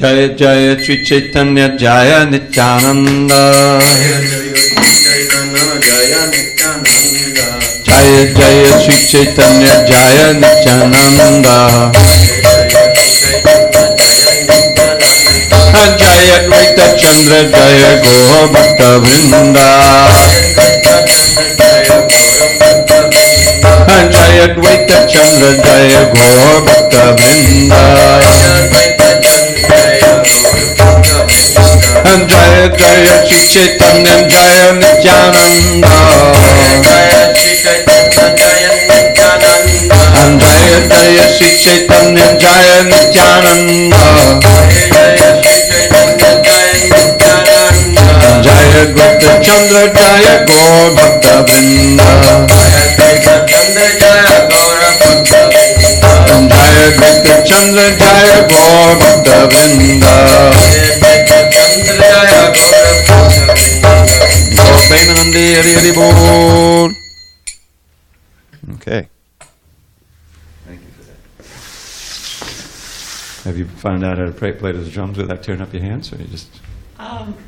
Jaya Jaya Sri Chaitanya Jaya Nityananda. Jaya Jaya Sri Chaitanya Jaya Nityananda. Jaya Advaita Chandra Jaya Gaur Bhakta Vrinda. Jaya Advaita Chandra Jaya Gaur Bhakta Vrinda. Jaya Jaya Sri Chaitanya Jaya Nityananda. Jaya Jaya Sri Chaitanya Jaya Nityananda. Jaya Advaita Chandra Jaya Gaur Bhakta Vrinda. Jaya Advaita Chandra Jaya Gaur Bhakta Vrinda. Premanande Hari Hari Bol. Okay. Thank you for that. Have you found out how to play those drums without tearing up your hands, or you just?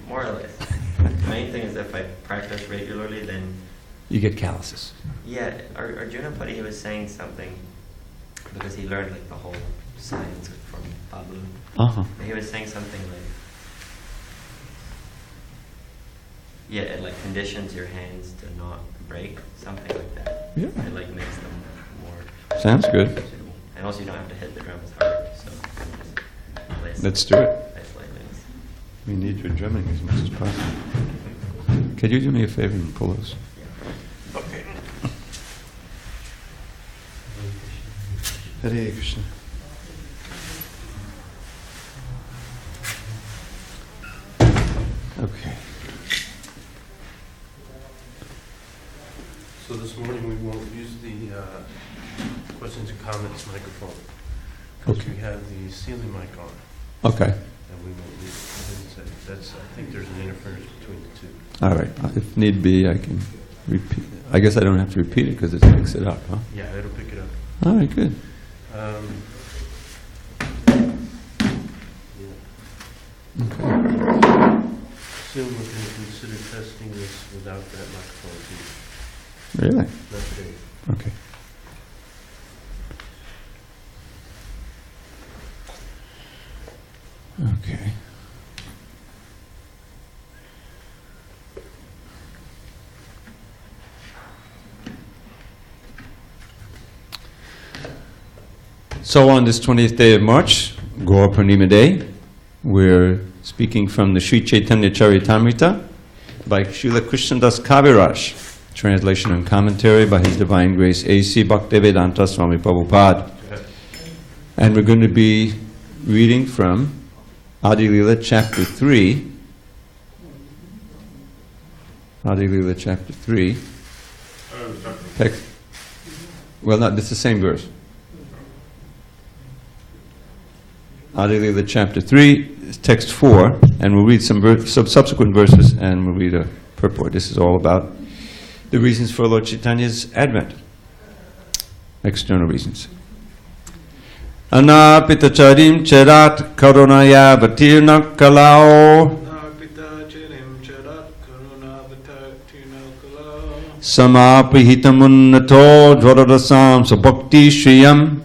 More or less. The main thing is if I practice regularly, then you get calluses. Yeah, Arjuna Padi, he was saying something because he learned like the whole science from Babu. He was saying something like, yeah, it like conditions your hands to not break, something like that. Yeah. It like makes them more. Sounds good. Suitable. And also you don't have to hit the drum as hard, so just let's do it. Nice lightness. We need your drumming as much as possible. Could you do me a favor and pull those? Yeah. Okay. Hare Krishna. Okay. So this morning we won't use the questions and comments microphone. Because we have the ceiling mic on. Okay. And we won't use it. That's, I think there's an interference between the two. All right. If need be, I can repeat. I guess I don't have to repeat it because it picks it up, huh? Yeah, it'll pick it up. All right, good. Okay. Soon we're going to consider testing this without that microphone too. Really? Not today. Okay. Okay. So on this 20th day of March, Gaur Purnima Day, we're speaking from the Sri Chaitanya Charitamrita by Srila Krishnadas Kaviraj, translation and commentary by His Divine Grace A.C. Bhaktivedanta Swami Prabhupada. And we're going to be reading from Adi Lila chapter 3. Adi Lila chapter 3. Well, no, it's the same verse. Adi Lila chapter 3, text 4, and we'll read some subsequent verses and we'll read a purport. This is all about the reasons for Lord Chaitanya's advent. External reasons. Anapita charim charat karunaya vatirna kalao samapihitamunnato dvaradasam sabhakti shriyam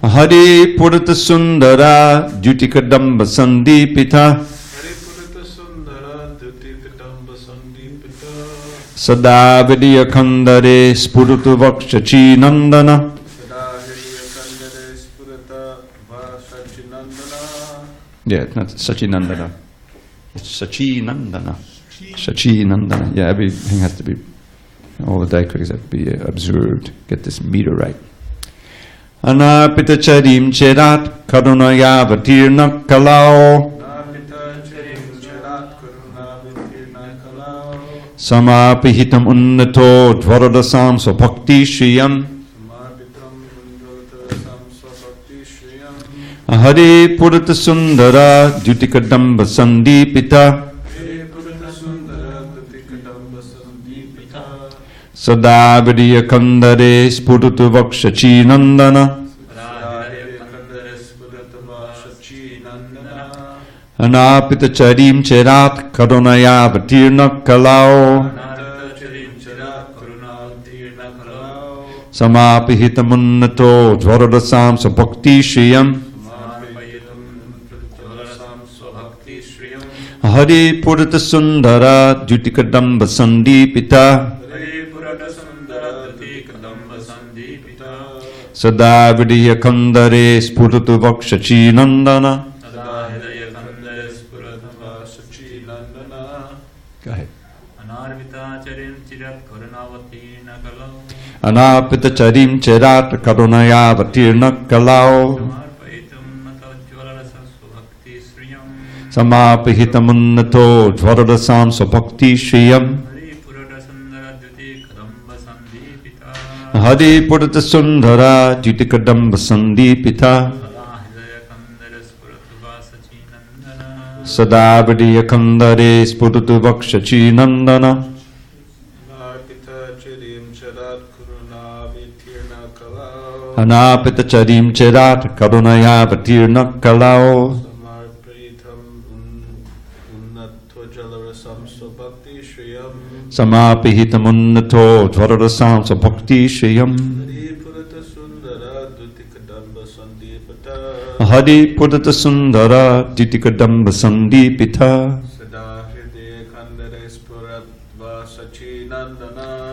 Hari Purata Sundara Dutikadamba Sandipita Sada Vidya Kandare Spurutu Vakshachi Nandana. Yeah, it's not Sachi Nandana. It's Sachi Nandana. Sachi Nandana. Yeah, everything has to be, all the diacritics have to be observed. Get this meter right. Anapita charim cherat karunaya vatirna kalao samapihitam unnato dvaradasam svabhakti shriyam Hari Purata Sundara Dutikadamba Sandipita Sada Vidya Kandare Spurutu Vakshachi Nandana. Anapita charim cherat karunaya vatirna kalau. Samapihitamunnato dvaradasam sabhakti shriyam. Hari purata sundara jutikadamba sandipita. Sada vidya kandare spuratu vakshachi nandana. Go ahead. Anapita charim cherat karunaya vatirna kalau. Samapihitamunnato dvaradasam sabhakti shriyam. Hari purata sundara jutikadamba sandipita. Sada vidya kandare spuratu vakshachi nandana. Anapita charim cherat karunaya vatirna kalau. Samapihitamunnato dvaradasam sabhakti shriyam. Hari purata sundara jutikadamba sandipita.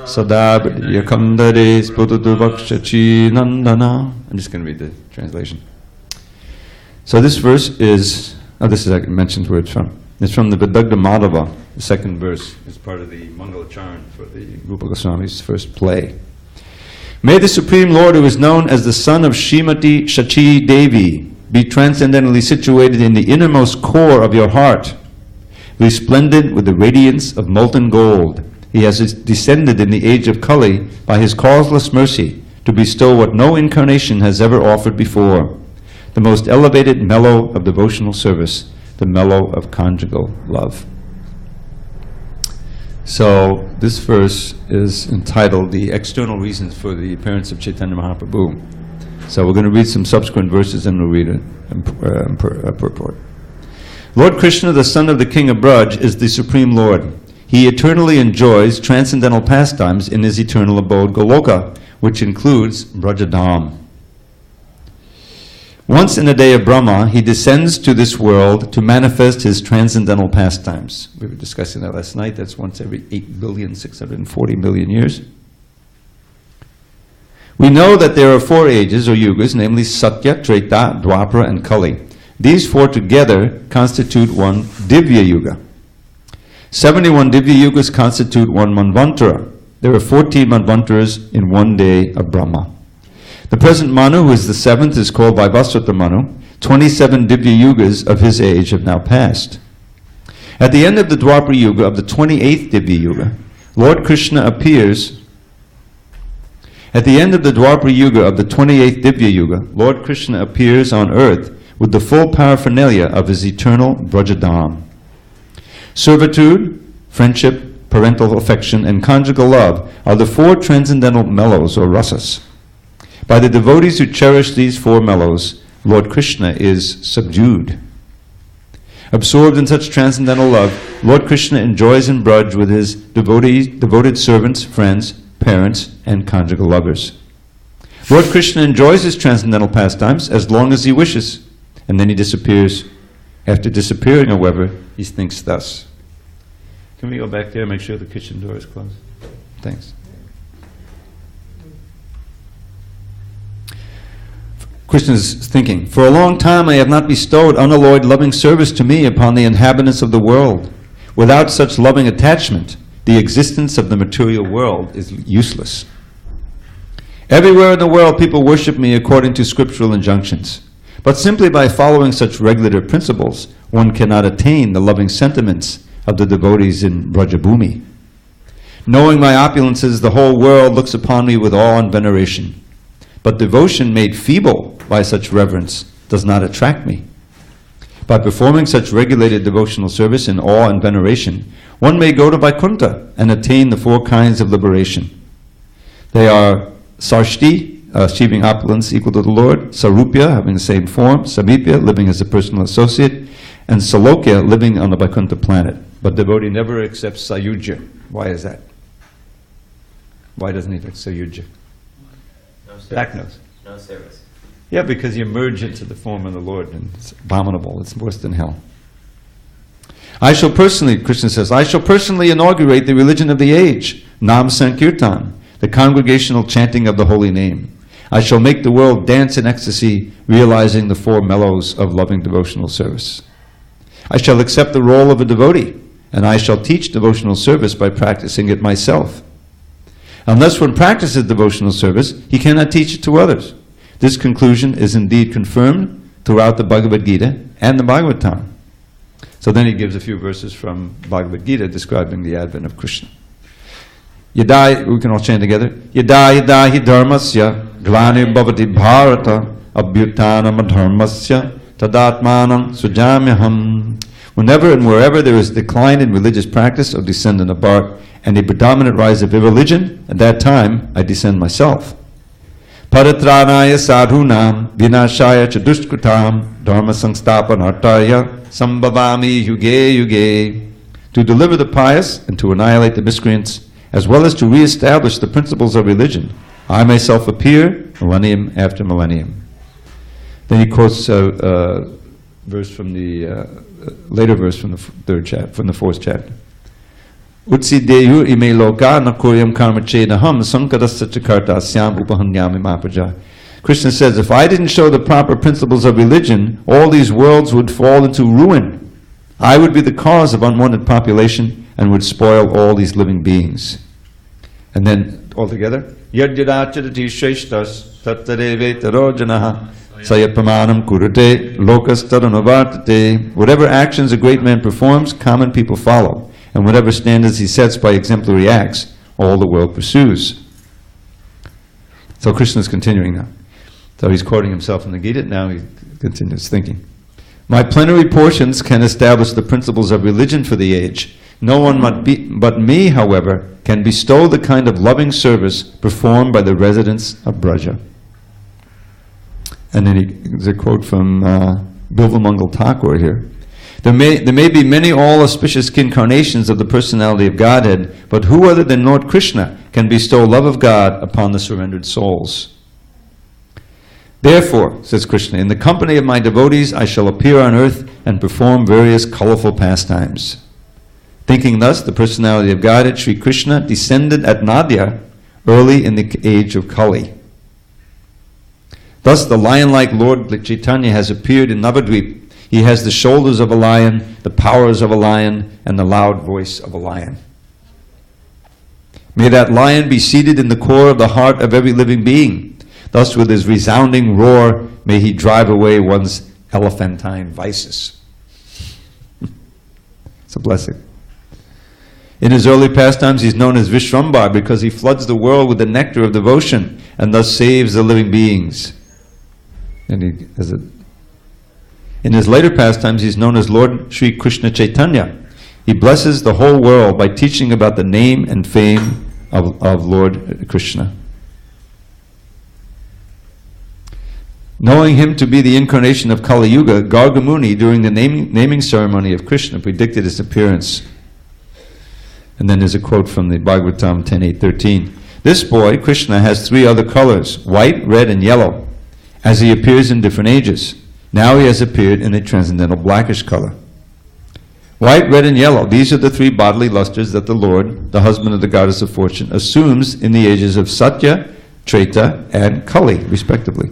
Sada vidya kandare spuratu vakshachi nandana. I'm just going to read the translation. So this verse is, this is I mentioned where it's from. It's from the Vidagdha Madhava. The second verse is part of the Mangalacharan for the Rupa Goswami's first play. May the Supreme Lord, who is known as the son of Shrimati Shachi Devi, be transcendently situated in the innermost core of your heart, resplendent with the radiance of molten gold. He has descended in the age of Kali by his causeless mercy to bestow what no incarnation has ever offered before, the most elevated mellow of devotional service, the mellow of conjugal love. So this verse is entitled The External Reasons for the Appearance of Chaitanya Mahaprabhu. So we're going to read some subsequent verses and we'll read a purport. Lord Krishna, the son of the king of Braj, is the Supreme Lord. He eternally enjoys transcendental pastimes in his eternal abode Goloka, which includes Brajadham. Once in a day of Brahma, he descends to this world to manifest his transcendental pastimes. We were discussing that last night. That's once every 8,640,000,000 years. We know that there are 4 ages or yugas, namely Satya, Treta, Dwapara, and Kali. These 4 together constitute one Divya Yuga. 71 Divya Yugas constitute one Manvantara. There are 14 Manvantaras in one day of Brahma. The present Manu, who is the 7th, is called Vaivasvata Manu. 27 Divya Yugas of his age have now passed. At the end of the Dwapara Yuga of the 28th Divya Yuga, Lord Krishna appears. At the end of the Dwapara Yuga of the 28th Divya Yuga, Lord Krishna appears on earth with the full paraphernalia of his eternal Brajadham. Servitude, friendship, parental affection, and conjugal love are the 4 transcendental mellows or rasas. By the devotees who cherish these 4 mellows, Lord Krishna is subdued. Absorbed in such transcendental love, Lord Krishna enjoys in Braj with his devoted servants, friends, parents, and conjugal lovers. Lord Krishna enjoys his transcendental pastimes as long as he wishes, and then he disappears. After disappearing, however, he thinks thus. Can we go back there and make sure the kitchen door is closed? Thanks. Krishna's thinking, for a long time I have not bestowed unalloyed loving service to me upon the inhabitants of the world. Without such loving attachment, the existence of the material world is useless. Everywhere in the world people worship me according to scriptural injunctions. But simply by following such regulative principles, one cannot attain the loving sentiments of the devotees in Brajabhumi. Knowing my opulences, the whole world looks upon me with awe and veneration. But devotion made feeble by such reverence does not attract me. By performing such regulated devotional service in awe and veneration, one may go to Vaikuntha and attain the 4 kinds of liberation. They are Sarshti, achieving opulence equal to the Lord; Sarupya, having the same form; Samipya, living as a personal associate; and Salokya living on the Vaikuntha planet. But devotee never accepts Sayujya. Why is that? Why doesn't he take Sayujya? No service. Back nose. No service. Yeah, because you merge into the form of the Lord, and it's abominable. It's worse than hell. Krishna says, I shall personally inaugurate the religion of the age, Nam Sankirtan, the congregational chanting of the holy name. I shall make the world dance in ecstasy, realizing the four mellows of loving devotional service. I shall accept the role of a devotee, and I shall teach devotional service by practicing it myself. Unless one practices devotional service, he cannot teach it to others. This conclusion is indeed confirmed throughout the Bhagavad Gita and the Bhagavatam. So then he gives a few verses from Bhagavad Gita describing the advent of Krishna. Yada, we can all chant together. Yada yada hi dharmasya glani bhavati bharata abhyutanam adharmasya tadatmanam sujamyaham. Whenever and wherever there is decline in religious practice or descendant of Bharat, and a predominant rise of irreligion, at that time I descend myself. Paritranaya sadhunam vinashaya chadushkritam dharma sangstapanartaya sambhavami yuge yuge. To deliver the pious and to annihilate the miscreants, as well as to re-establish the principles of religion, I myself appear millennium after millennium. Then he quotes a verse from the later verse from the fourth chapter. Utsi deyu ime loka nakuryam karma chedaham sankarasa chakarta asyam upahanyami mapaja. Krishna says, if I didn't show the proper principles of religion, all these worlds would fall into ruin. I would be the cause of unwanted population and would spoil all these living beings. And then, all together, yadyadachadati shreshtas tattareve tarojanaha sayapamanam kurute lokastaranavatate. Whatever actions a great man performs, common people follow. And whatever standards he sets by exemplary acts, all the world pursues. So Krishna is continuing now. So he's quoting himself in the Gita, now he continues thinking. My plenary portions can establish the principles of religion for the age. No one but me, however, can bestow the kind of loving service performed by the residents of Braja. And then there's a quote from Bilvamangal Thakur here. There may be many all-auspicious incarnations of the personality of Godhead, but who other than Lord Krishna can bestow love of God upon the surrendered souls? Therefore, says Krishna, in the company of my devotees I shall appear on earth and perform various colorful pastimes. Thinking thus, the personality of Godhead, Sri Krishna, descended at Nadia early in the age of Kali. Thus the lion-like Lord Chaitanya has appeared in Navadvip. He has the shoulders of a lion, the powers of a lion, and the loud voice of a lion. May that lion be seated in the core of the heart of every living being. Thus with his resounding roar, may he drive away one's elephantine vices. It's a blessing. In his early pastimes, he's known as Vishrambar because he floods the world with the nectar of devotion and thus saves the living beings. And in his later pastimes, he's known as Lord Sri Krishna Chaitanya. He blesses the whole world by teaching about the name and fame of Lord Krishna. Knowing him to be the incarnation of Kali Yuga, Garga Muni, during the naming ceremony of Krishna, predicted his appearance. And then there's a quote from the Bhagavatam 10.8.13. This boy, Krishna, has three other colors, white, red, and yellow, as he appears in different ages. Now he has appeared in a transcendental blackish color. White, red, and yellow, these are the three bodily lustres that the Lord, the husband of the goddess of fortune, assumes in the ages of Satya, Treta, and Kali, respectively.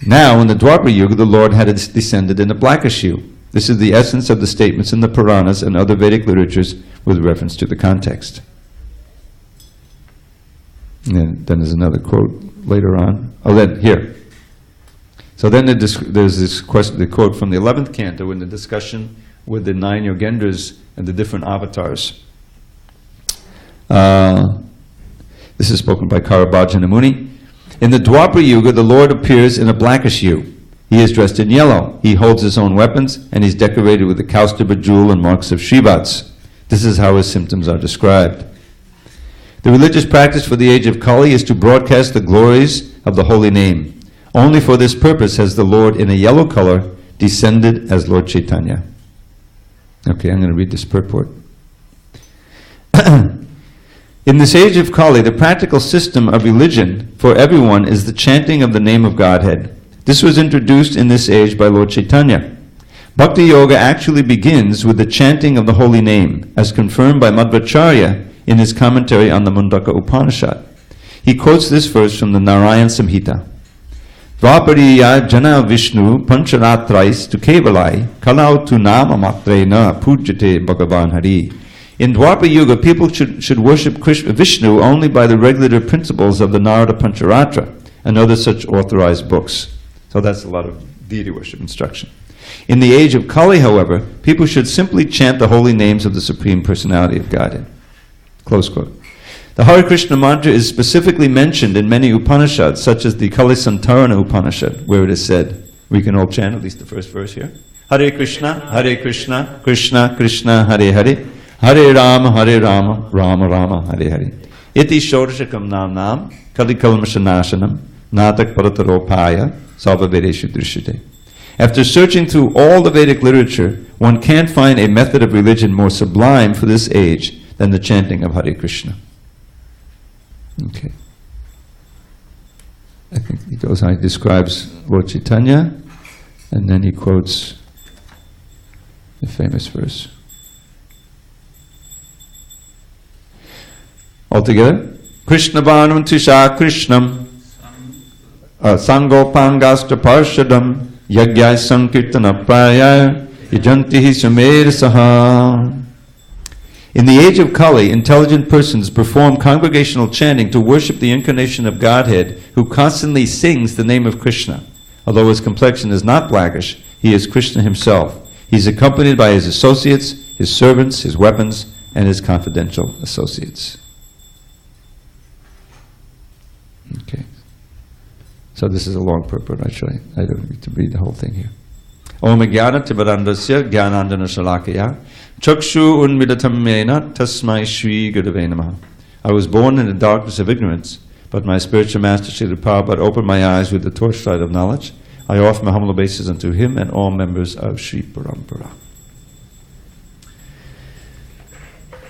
Now, in the Dwapara Yuga, the Lord had descended in a blackish hue. This is the essence of the statements in the Puranas and other Vedic literatures with reference to the context. And then there's another quote later on. Oh, then, here. So then there's this question, the quote from the 11th canto in the discussion with the 9 Yogendras and the different avatars. This is spoken by Karabhajana Muni. In the Dwapara Yuga, the Lord appears in a blackish hue. He is dressed in yellow. He holds his own weapons, and he's decorated with the Kaustubha jewel and marks of Shivats. This is how his symptoms are described. The religious practice for the age of Kali is to broadcast the glories of the holy name. Only for this purpose has the Lord, in a yellow color, descended as Lord Chaitanya. Okay, I'm going to read this purport. In this age of Kali, the practical system of religion for everyone is the chanting of the name of Godhead. This was introduced in this age by Lord Chaitanya. Bhakti Yoga actually begins with the chanting of the holy name, as confirmed by Madhvacharya in his commentary on the Mundaka Upanishad. He quotes this verse from the Narayan Samhita. Dvapariya jana Vishnu pancharatrais tu kevalai kalau tu nama matrena pujate Bhagavan Hari. In Dwapara Yuga, people should worship Vishnu only by the regulative principles of the Narada Pancharatra and other such authorized books. So that's a lot of deity worship instruction. In the age of Kali, however, people should simply chant the holy names of the Supreme Personality of Godhead. Close quote. The Harekrishna mantra is specifically mentioned in many Upanishads, such as the Kali Santarana Upanishad, where it is said, we can all chant at least the first verse here, Hare Krishna, Krishna Krishna, Hare Hare, Hare Rama, Rama Rama, Hare Hare. Iti Shodashakam Nam Kali Kalmashanashanam, Natak Parataropaya, Salva Vedeshu Drishyate. After searching through all the Vedic literature, one can't find a method of religion more sublime for this age than the chanting of Hare Krishna. Okay. I think he goes on, he describes Lord Chaitanya, and then he quotes the famous verse. Altogether, Krishna Varnam Tisha Krishnam Sangopangasta Parshadam Yagyai Sankirtana Praya Yajantihi Sumer Saha. In the age of Kali, intelligent persons perform congregational chanting to worship the incarnation of Godhead, who constantly sings the name of Krishna. Although his complexion is not blackish, he is Krishna himself. He is accompanied by his associates, his servants, his weapons, and his confidential associates. Okay. So this is a long purport, actually. I don't need to read the whole thing here. Om Jnana Tivarandasya Jnanandana Shalakaya Chakshu Unmidatam Mena Tasmai Shri Gurave Namaha. I was born in the darkness of ignorance, but my spiritual master Srila Prabhupada opened my eyes with the torchlight of knowledge. I offer my humble obeisance unto him and all members of Sri Parampara.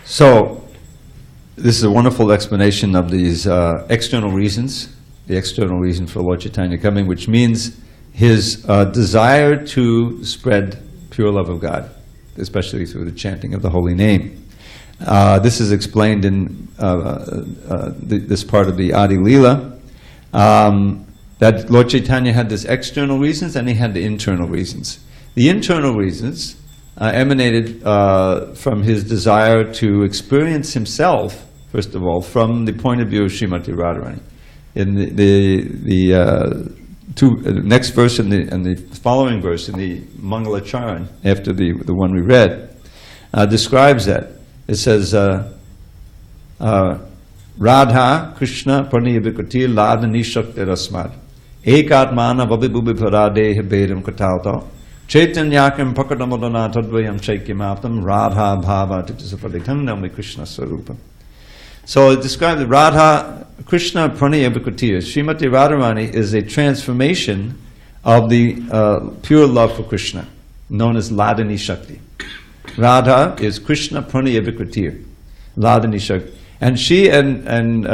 So, this is a wonderful explanation of these external reasons, the external reason for Lord Chaitanya coming, which means his desire to spread pure love of God, especially through the chanting of the holy name. This is explained in this part of the Adi Leela, that Lord Chaitanya had these external reasons and he had the internal reasons. The internal reasons emanated from his desire to experience himself, first of all, from the point of view of Srimati Radharani. In the next verse and the following verse in the Mangala Charan, after the one we read, describes that. It says, Radha Krishna Parniya Vikati Ladani Shakti Rasmad Ekatmana Vabibubi Parade Hebedam Katauta Chaitanyakam Pakadamadana Tadvayam Chaikimaptam Radha Bhava Titisapaditam Nami Krishna Sarupam. So it describes that Radha Krishna Praniya Bhakatiya. Srimati Radharani is a transformation of the pure love for Krishna, known as Ladani Shakti. Radha is Krishna Praniya Bhakatiya, Ladani Shakti. And she and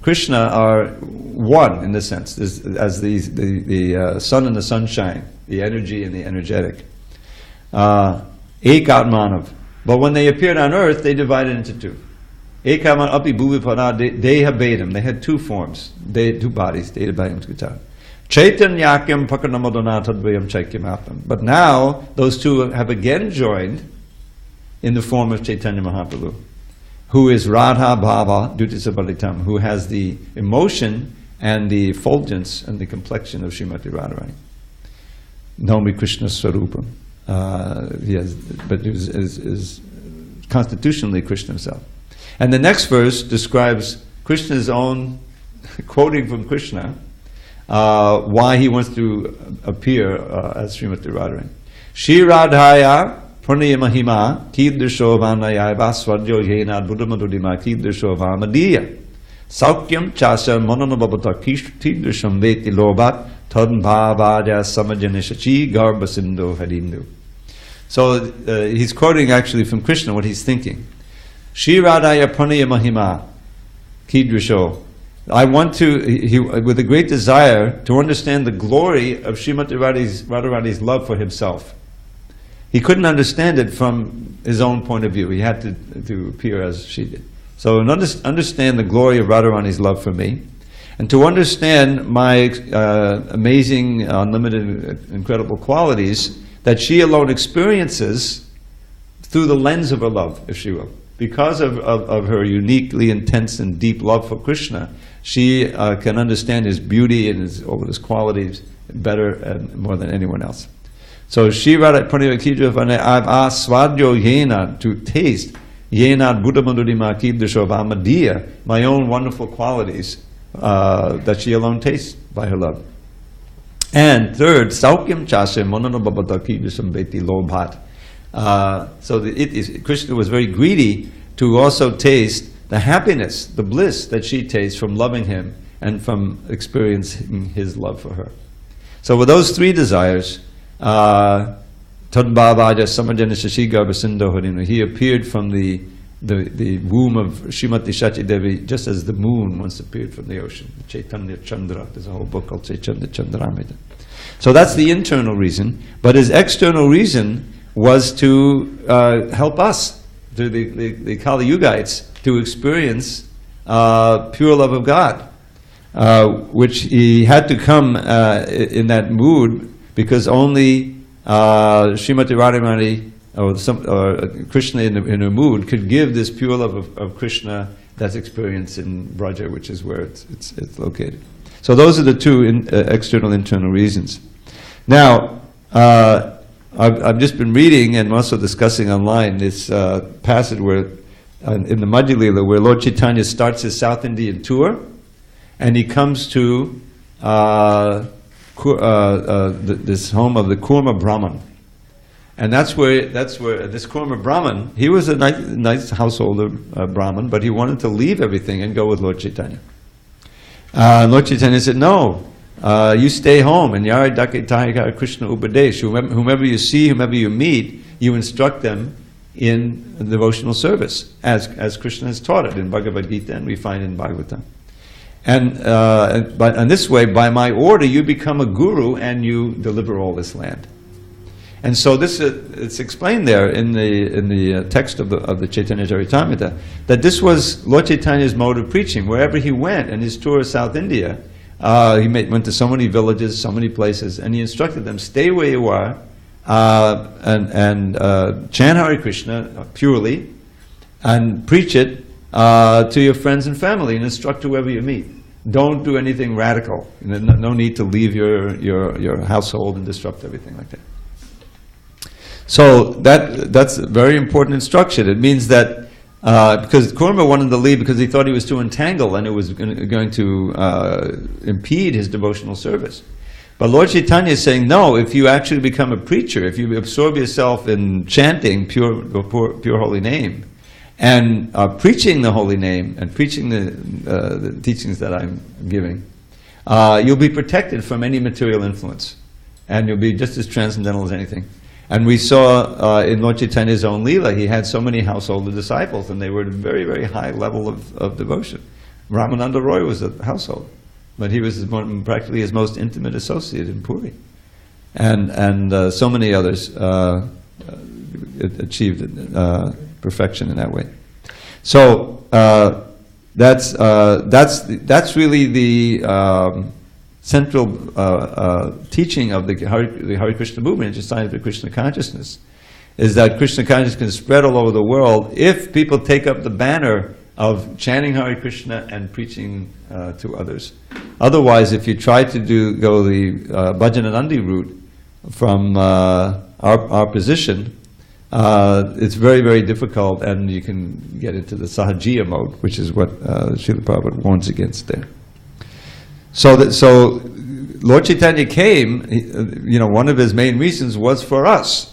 Krishna are one in the sense, as the sun and the sunshine, the energy and the energetic. Ekatmanav. But when they appeared on earth, they divided into two. Ekaman api bhuvipada deha bedam. They had two forms, two bodies. Deha bedam tuta. Chaitanyakyam pakanamadana tadvayam chaikyamatam. But now those two have again joined in the form of Chaitanya Mahaprabhu, who is Radha Bhava Dutisabalitam, who has the emotion and the effulgence and the complexion of Srimati Radharani. Nomi Krishna Swarupam. But is constitutionally Krishna himself. And the next verse describes Krishna's own, quoting from Krishna, why he wants to appear as Srimati Radharani. Shri Radhaya Purnima Mahima Kidrisho Vanaya Vaswadyo Yena Buddhamadudima Kidrisho Vamadiya Saukyam Chasa Mononobabata Kidrisham Veti Lobat Tad bhavaja samajanishachi garbhasindo harindu. So he's quoting actually from Krishna what he's thinking. Shri Radhaya pranaya mahima kidrisho. I want to, with a great desire, to understand the glory of Srimati Radharani's love for himself. He couldn't understand it from his own point of view. He had to appear as she did. So understand the glory of Radharani's love for me, and to understand my amazing, unlimited, incredible qualities that she alone experiences through the lens of her love, if she will. Because of her uniquely intense and deep love for Krishna, she can understand his beauty and all of his qualities better and more than anyone else. So Shivara Pranaya Kidravane Swadyo Yena, to taste Yena Buddha Mandurima Kidrisho Vamadiya, my own wonderful qualities that she alone tastes by her love. And third, Saukyam Chase Monano Babata Kidrisam Beti Lobhat. So Krishna was very greedy to also taste the happiness, the bliss that she tastes from loving him and from experiencing his love for her. So with those three desires, he appeared from the womb of Srimati Shachi Devi, just as the moon once appeared from the ocean. Chaitanya Chandra, there's a whole book called Chaitanya Chandramrita. So that's the internal reason, but his external reason was to help us, to the Kali Yugites, to experience pure love of God, which he had to come in that mood, because only Srimati Radharani or Krishna in her mood could give this pure love of Krishna that's experienced in Braja, which is where it's located. So those are the two external, internal reasons. Now, I've just been reading and also discussing online this passage where, in the Madhya Lila, where Lord Chaitanya starts his South Indian tour, and he comes to this home of the Kurma Brahman, and that's where this Kurma Brahman, he was a nice householder Brahman, but he wanted to leave everything and go with Lord Chaitanya. Lord Chaitanya said, "No. You stay home, and Yara Dakitaya Krishna Upadesh, whomever you see, whomever you meet, you instruct them in devotional service, as Krishna has taught it in Bhagavad Gita, and we find in Bhagavatam. And this way, by my order, you become a guru, and you deliver all this land." And so this it's explained there in the text of the Chaitanya Charitamrita, that this was Lord Chaitanya's mode of preaching. Wherever he went in his tour of South India, he went to so many villages, so many places, and he instructed them, stay where you are, and chant Hare Krishna purely, and preach it to your friends and family, and instruct whoever you meet. Don't do anything radical. No need to leave your household and disrupt everything like that. So that's a very important instruction. It means that because Kurma wanted to leave because he thought he was too entangled and it was going to impede his devotional service. But Lord Chaitanya is saying, no, if you actually become a preacher, if you absorb yourself in chanting pure holy name, and preaching the holy name, and preaching the teachings that I'm giving, you'll be protected from any material influence. And you'll be just as transcendental as anything. And we saw in Lord Chaitanya's own Leela, he had so many householder disciples, and they were at a very, very high level of devotion. Ramananda Roy was a household, but he was practically his most intimate associate in Puri. And so many others achieved perfection in that way. So that's really the central teaching of the Hare Krishna movement, just scientific Krishna consciousness, is that Krishna consciousness can spread all over the world if people take up the banner of chanting Hare Krishna and preaching to others. Otherwise, if you try to go the Bhajananandi route from our position, it's very, very difficult, and you can get into the Sahajiya mode, which is what Srila Prabhupada warns against there. So Lord Chaitanya came, one of his main reasons was for us,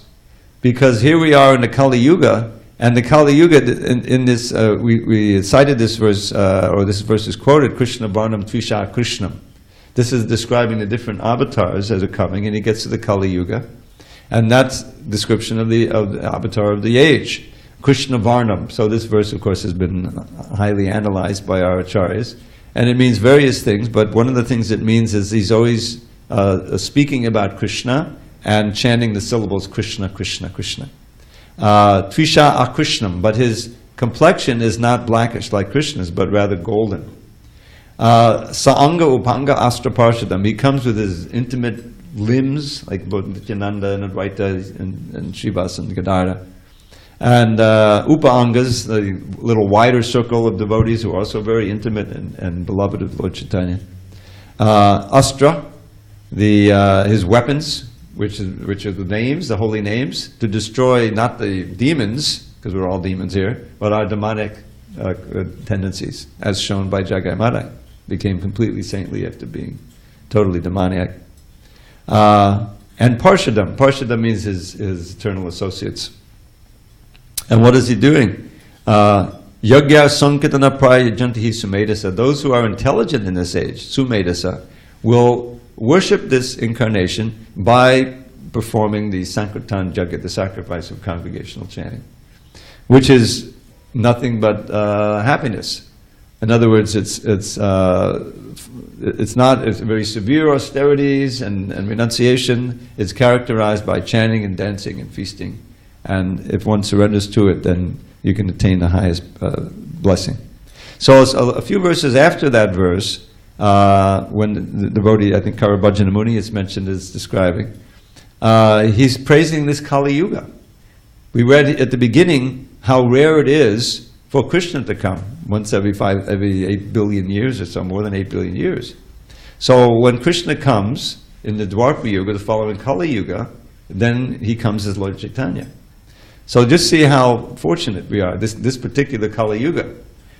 because here we are in the Kali Yuga, and the Kali Yuga, in this, we cited this verse, or this verse is quoted, Krishna Varnam Trisha Krishnam, This is describing the different avatars that are coming, and he gets to the Kali Yuga. And that's description of the avatar of the age, Krishna Varnam. So this verse, of course, has been highly analyzed by our acharyas. And it means various things, but one of the things it means is he's always speaking about Krishna and chanting the syllables Krishna, Krishna, Krishna. Trisha Akrishnam, but his complexion is not blackish like Krishna's, but rather golden. Saanga Upanga Astra Parshadam, he comes with his intimate limbs, like both Nityananda and Advaita and Srivas and Gadara. And Upa-angas, the little wider circle of devotees who are also very intimate and beloved of Lord Chaitanya. Astra, his weapons, which are the names, the holy names, to destroy not the demons, because we're all demons here, but our demonic tendencies, as shown by Jagai Madai. Became completely saintly after being totally demoniac. And Parshadam. Parshadam means his eternal associates. And what is he doing? Yagya Sankitana Praya Jantihi Sumedasa. Those who are intelligent in this age, Sumedasa, will worship this incarnation by performing the Sankirtan Jagat, the sacrifice of congregational chanting, which is nothing but happiness. In other words, it's very severe austerities and renunciation. It's characterized by chanting and dancing and feasting. And if one surrenders to it, then you can attain the highest blessing. So a few verses after that verse, when the devotee, I think Karabhajana Muni is mentioned as describing, he's praising this Kali Yuga. We read at the beginning how rare it is for Krishna to come once every 8 billion years or so, more than 8 billion years. So when Krishna comes in the Dwapara Yuga, the following Kali Yuga, then he comes as Lord Chaitanya. So just see how fortunate we are, this particular Kali Yuga.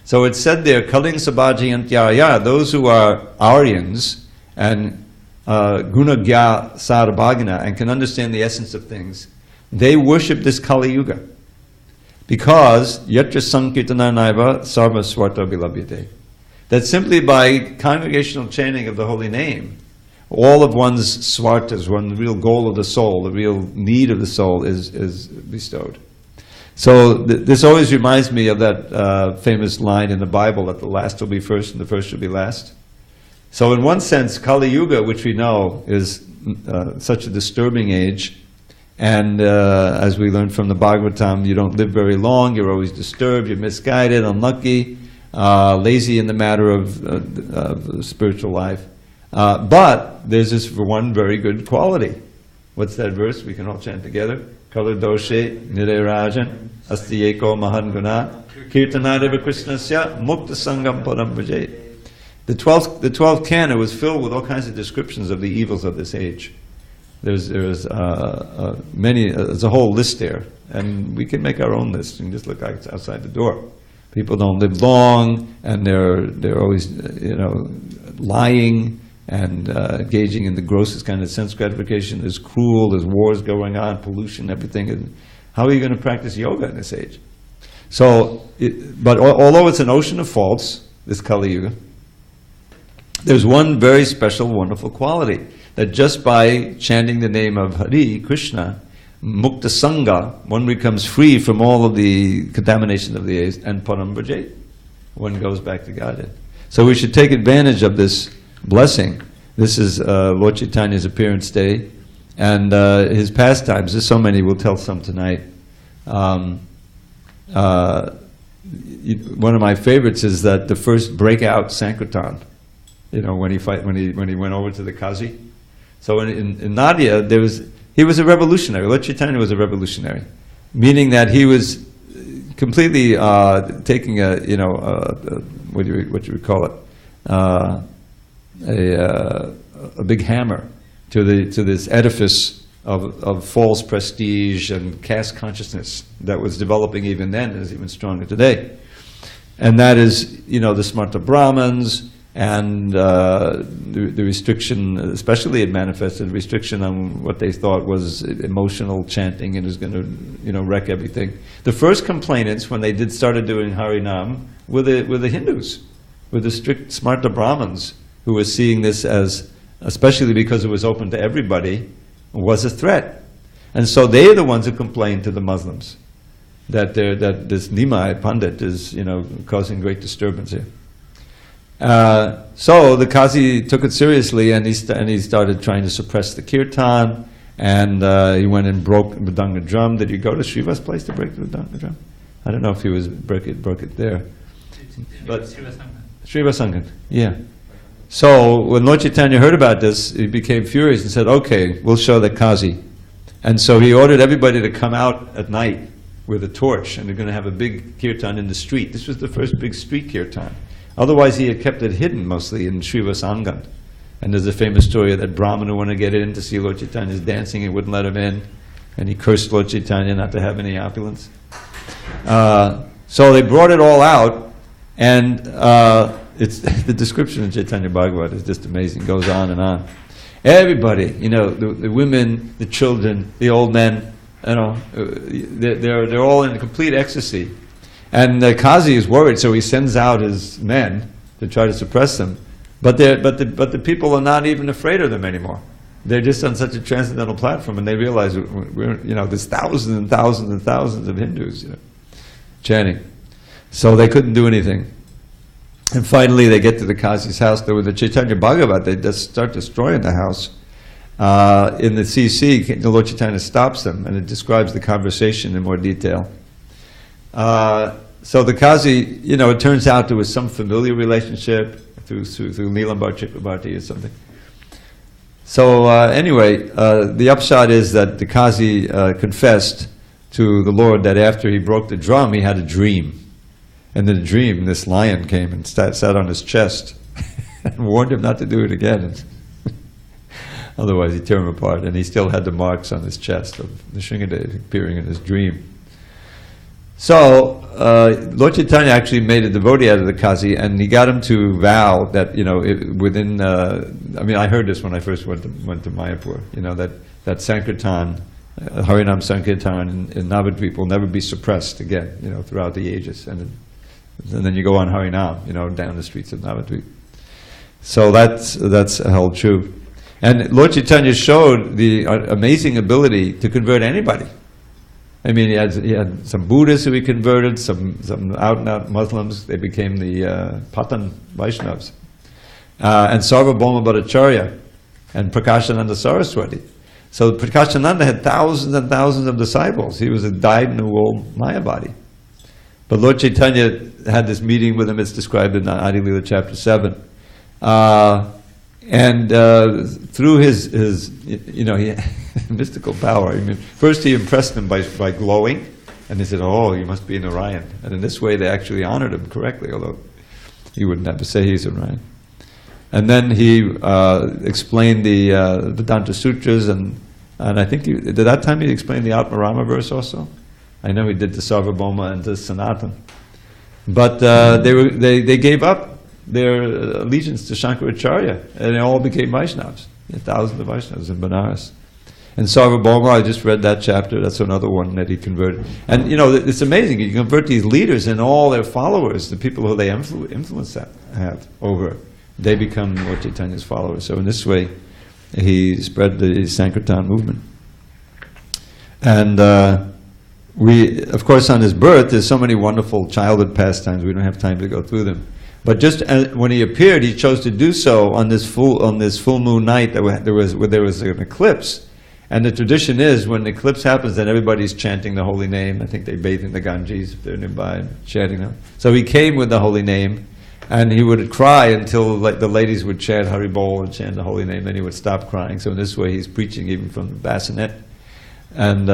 So it's said there, Kaling Sabhaji Antyaya, those who are Aryans and Gunagya Sarabhagana and can understand the essence of things, they worship this Kali Yuga. Because Yatra Sankirtana Naiva Sarva Swarta Bilabhyate. That simply by congregational chanting of the holy name, all of one's swartas, the real goal of the soul, the real need of the soul is bestowed. So this always reminds me of that famous line in the Bible that the last will be first and the first will be last. So in one sense, Kali Yuga, which we know is such a disturbing age, and as we learned from the Bhagavatam, you don't live very long, you're always disturbed, you're misguided, unlucky, lazy in the matter of spiritual life. But there's this one very good quality. What's that verse? We can all chant together. Kala doshe nirerajan astiyeko mahan guna kirtanadeva krishnasya mukta sangam padam bhaje. The 12th canto was filled with all kinds of descriptions of the evils of this age. There's many. There's a whole list there, and we can make our own list. You can just look outside the door. People don't live long, and they're always lying and engaging in the grossest kind of sense gratification. There's cruel. There's wars going on, pollution, everything. And how are you going to practice yoga in this age? So, but although it's an ocean of faults, this Kali Yuga, there's one very special, wonderful quality. That just by chanting the name of Hari, Krishna, Mukta Sangha, one becomes free from all of the contamination of the age, and Param Bhaje, one goes back to Godhead. So we should take advantage of this blessing. This is Lord Chaitanya's appearance day, and his pastimes. There's so many, we'll tell some tonight. One of my favorites is that the first breakout Sankirtan, when he went over to the Kazi. So in Nadia, he was a revolutionary. Lord Chaitanya was a revolutionary, meaning that he was completely taking what do you call it, a big hammer to this edifice of false prestige and caste consciousness that was developing even then and is even stronger today, and that is the Smarta Brahmins. And the restriction, especially it manifested restriction on what they thought was emotional chanting and was going to wreck everything. The first complainants when they started doing Harinam were the Hindus, were the strict Smarta Brahmins who was seeing this as, especially because it was open to everybody, was a threat. And so they're the ones who complained to the Muslims that this Nimai Pandit is, causing great disturbance here. So the Qazi took it seriously, and he started trying to suppress the kirtan, and he went and broke the Mridanga drum. Did you go to Shiva's place to break the Mridanga drum? I don't know if he broke it there. But Shiva Sangan, yeah. So when Lord Chaitanya heard about this, he became furious and said, okay, we'll show the Qazi. And so he ordered everybody to come out at night with a torch, and they're going to have a big kirtan in the street. This was the first big street kirtan. Otherwise, he had kept it hidden mostly in Srivasangan. And there's a famous story of that Brahmin who wanted to get in to see Lord Chaitanya's dancing and wouldn't let him in. And he cursed Lord Chaitanya not to have any opulence. So they brought it all out, and it's the description of Chaitanya Bhagavat is just amazing. It goes on and on. Everybody, the women, the children, the old men, they're all in complete ecstasy. And the Qazi is worried, so he sends out his men to try to suppress them. But the people are not even afraid of them anymore. They're just on such a transcendental platform, and they realize there's thousands and thousands and thousands of Hindus, chanting. So they couldn't do anything. And finally, they get to the Qazi's house. There was the Chaitanya Bhagavat. They just start destroying the house. In the CC, the Lord Chaitanya stops them, and it describes the conversation in more detail. So the Qazi, it turns out there was some familiar relationship through Nilambar Chakrabarti or something. So anyway, the upshot is that the Qazi confessed to the Lord that after he broke the drum, he had a dream. And in the dream, this lion came and sat on his chest and warned him not to do it again. Otherwise, he'd tear him apart. And he still had the marks on his chest of Nrsingadev appearing in his dream. So, Lord Chaitanya actually made a devotee out of the Qazi, and he got him to vow that, I heard this when I first went to Mayapur, that Sankirtan, Harinam Sankirtan in Navadvip will never be suppressed again, throughout the ages. And then you go on Harinam, down the streets of Navadvip. So that's held true. And Lord Chaitanya showed the amazing ability to convert anybody. I mean, he had some Buddhists who he converted, some out-and-out Muslims. They became the Patan Vaishnavas. And Sarvabhauma Bhattacharya and Prakashananda Saraswati. So Prakashananda had thousands and thousands of disciples. He was a dyed-in-the-wool Mayavadi. But Lord Chaitanya had this meeting with him. It's described in Adi Lila chapter 7. Through his mystical power, first he impressed them by glowing, and they said, "Oh, you must be an Orion." And in this way, they actually honored him correctly, although he wouldn't have to say he's Orion. And then he explained the Vedanta Sutras, and I think at that time he explained the Atmarama verse also. I know he did the Sarvabhauma and the Sanatan, but they gave up their allegiance to Shankaracharya, and they all became Vaishnavas. Thousands of Vaishnavas in Benares. And Sarvabhauma, I just read that chapter. That's another one that he converted. And it's amazing. You convert these leaders and all their followers, the people who they influence have over. They become Lord Chaitanya's followers. So in this way, he spread the Sankirtan movement. And of course, on his birth, there's so many wonderful childhood pastimes. We don't have time to go through them. But just when he appeared, he chose to do so on this full moon night where there was an eclipse. And the tradition is, when the eclipse happens, then everybody's chanting the holy name. I think they bathe in the Ganges if they're nearby and chanting them. So he came with the holy name, and he would cry until the ladies would chant Hari Bol and chant the holy name, then he would stop crying. So in this way, he's preaching even from the bassinet. And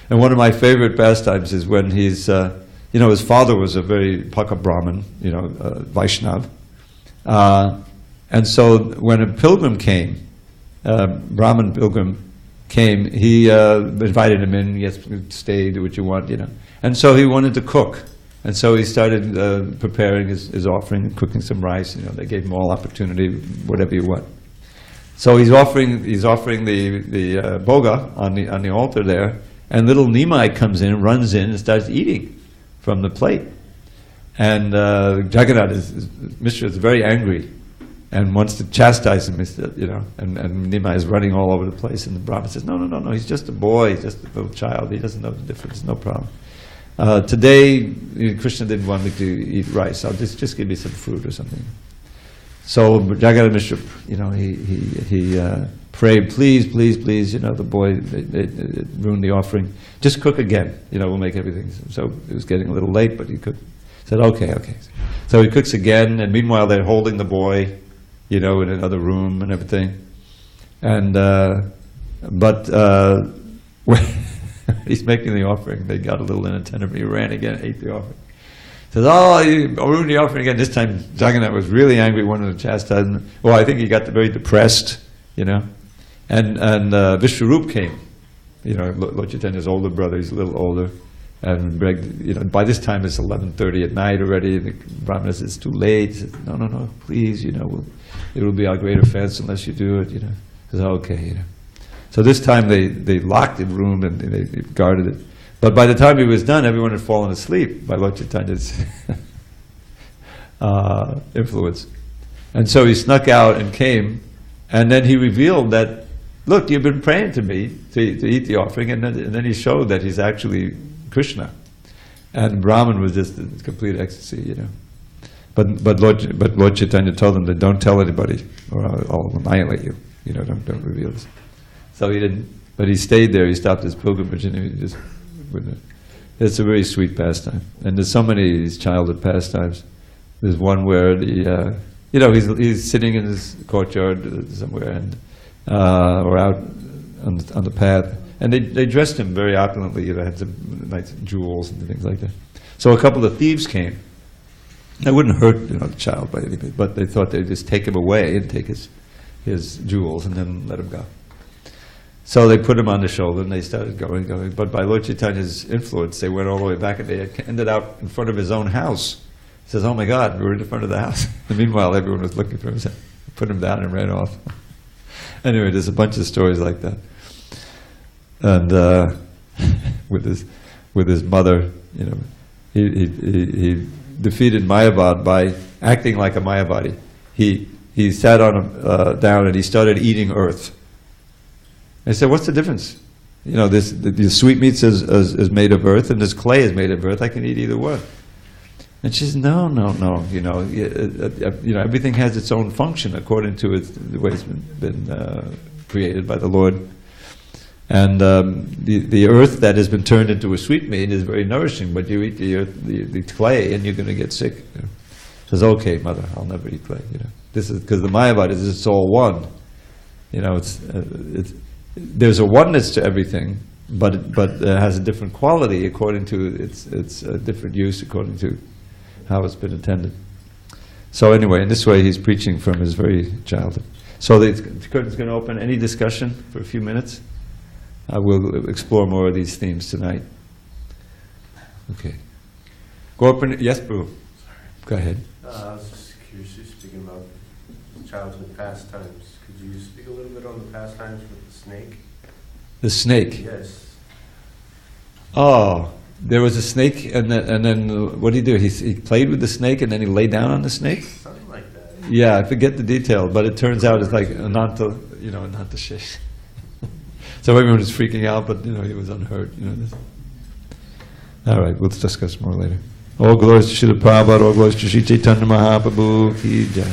one of my favorite pastimes is when he's, his father was a very Paka Brahmin, Vaishnav. And so when a pilgrim came, Brahmin pilgrim came, he invited him in, yes, stay, do what you want, And so he wanted to cook. And so he started preparing his offering, cooking some rice, they gave him all opportunity, whatever you want. So he's offering the boga on the altar there, and little Nimai comes in, runs in, and starts eating from the plate. And Jagannath, Mishra, is very angry. and wants to chastise him, and Nima is running all over the place, and the Brahmin says, no, he's just a boy, he's just a little child, he doesn't know the difference, no problem. Today, Krishna didn't want me to eat rice, I'll just give you some fruit or something. So Jagannath Mishra, he prayed, please, the boy, it ruined the offering, just cook again, we'll make everything. So it was getting a little late, but he said, okay. So he cooks again, and meanwhile they're holding the boy, in another room and everything. And, when he's making the offering, they got a little inattentive, he ran again, ate the offering. Says, you ruined the offering again. This time Jagannath was really angry, wanted to chastise him. Well, I think he got very depressed, And Vishwarup came, Lord Chaitanya's older brother, he's a little older. And by this time it's 11:30 at night already. The Brahmana says, it's too late. He says, no, please, it will be our great offense unless you do it, He says, okay, So this time they locked the room and they guarded it. But by the time he was done, everyone had fallen asleep by Lord Chaitanya's influence. And so he snuck out and came, and then he revealed that, look, you've been praying to me to eat the offering, and then he showed that he's actually Krishna. And Brahman was just in complete ecstasy, But Lord Chaitanya told him that don't tell anybody, or I'll annihilate you. Don't reveal this. So he didn't, but he stayed there, he stopped his pilgrimage, and he just wouldn't. It's a very sweet pastime. And there's so many of these childhood pastimes. There's one where he's sitting in his courtyard somewhere, and or out on the path, and they dressed him very opulently. Had some nice jewels and things like that. So a couple of thieves came. They wouldn't hurt the child by anything, but they thought they'd just take him away and take his jewels and then let him go. So they put him on the shoulder and they started going. But by Lord Chaitanya's influence, they went all the way back and they ended up in front of his own house. He says, oh my God, we're in front of the house. And meanwhile, everyone was looking for him. So put him down and ran off. Anyway, there's a bunch of stories like that. And with his mother, he defeated Mayavad by acting like a Mayavadi. He sat down and he started eating earth. I said, what's the difference? The sweetmeats is made of earth, and this clay is made of earth. I can eat either one. And she says, no. Everything has its own function according to the way it's been created by the Lord. And the earth that has been turned into a sweetmeat is very nourishing, but you eat the clay and you're going to get sick. She says, okay, mother, I'll never eat clay. This is because the Mayavad is it's all one. There's a oneness to everything, but it has a different quality according to its different use according to how it's been intended. So anyway, in this way, he's preaching from his very childhood. So the curtain's going to open. Any discussion for a few minutes? We'll explore more of these themes tonight. Okay. Gaur, yes, Prabhu. Go ahead. I was just curious, speaking about childhood pastimes. Could you speak a little bit on the pastimes with the snake? The snake? Yes. Oh, there was a snake, and then what did he do? He played with the snake, and then he lay down on the snake? Something like that. Yeah, I forget the detail, but it turns out it's like Ananta Shish. So everyone was freaking out, but he was unhurt. All right, we'll discuss more later. All glories to Srila Prabhupada, all glories to Sri Chaitanya Mahaprabhu ki jai.